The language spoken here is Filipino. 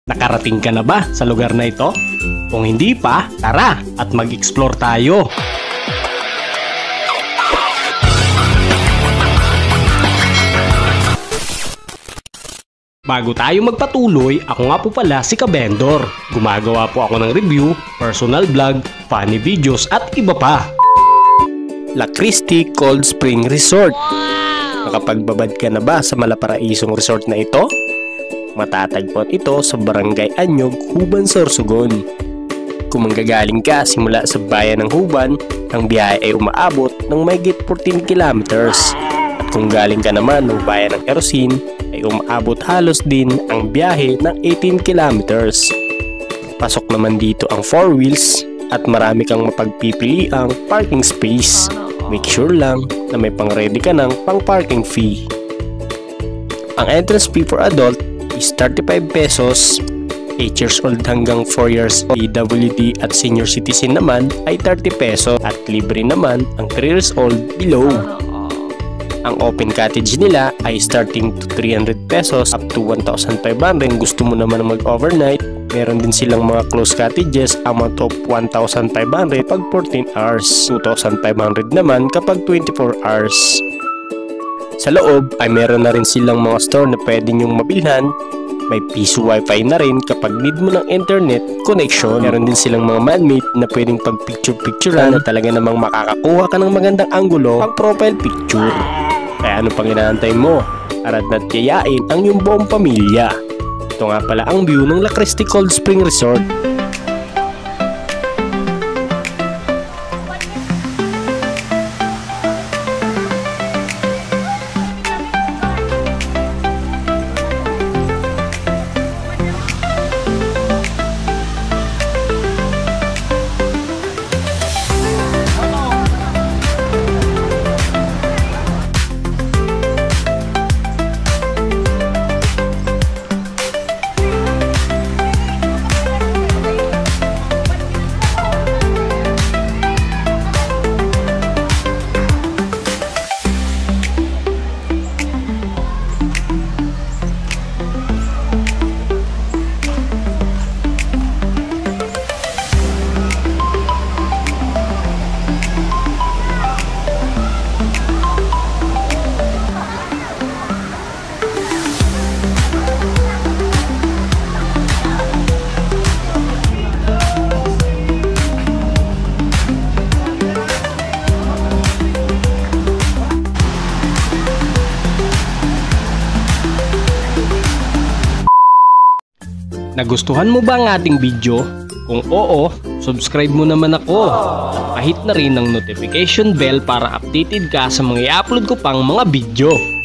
Nakarating ka na ba sa lugar na ito? Kung hindi pa, tara at mag-explore tayo! Bago tayo magpatuloy, ako nga po pala si Kabendor. Gumagawa po ako ng review, personal vlog, funny videos at iba pa. La Cristi Cold Spring Resort. Nakapagbabad ka na ba sa malaparaisong resort na ito? Matatagpuan ito sa Barangay Anyog, Huban, Sorsogon. Kung manggagaling ka simula sa bayan ng Huban, ang biyahe ay umaabot ng mahigit 14 kilometers. At kung galing ka naman ng bayan ng Erosin, ay umaabot halos din ang biyahe ng 18 kilometers. Pasok naman dito ang 4 wheels at marami kang mapagpipiliang parking space. Make sure lang na may pang-ready ka ng pang-parking fee. Ang entrance fee for adult is 35 pesos, 8 years old hanggang 4 years PWD at senior citizen naman ay 30 pesos at libre naman ang 3 years old below. Ang open cottage nila ay starting to 300 pesos up to 1,500. Gusto mo naman mag-overnight, meron din silang mga closed cottages amount of 1,500 pag 14 hours, 2,500 naman kapag 24 hours. Sa loob ay meron na rin silang mga store na pwede nyong mabilhan. May piso wifi na rin kapag need mo ng internet connection. Meron din silang mga man-made na pwedeng pag picture-picturean na talaga namang makakakuha ka ng magandang anggulo pag profile picture. Kaya ano pang inaantay mo? Tara na't yayain ang iyong buong pamilya. Ito nga pala ang view ng La Cristi Cold Spring Resort. Nagustuhan mo ba ang ating video? Kung oo, subscribe mo naman ako. At pahit na rin ang notification bell para updated ka sa mga i-upload ko pang mga video.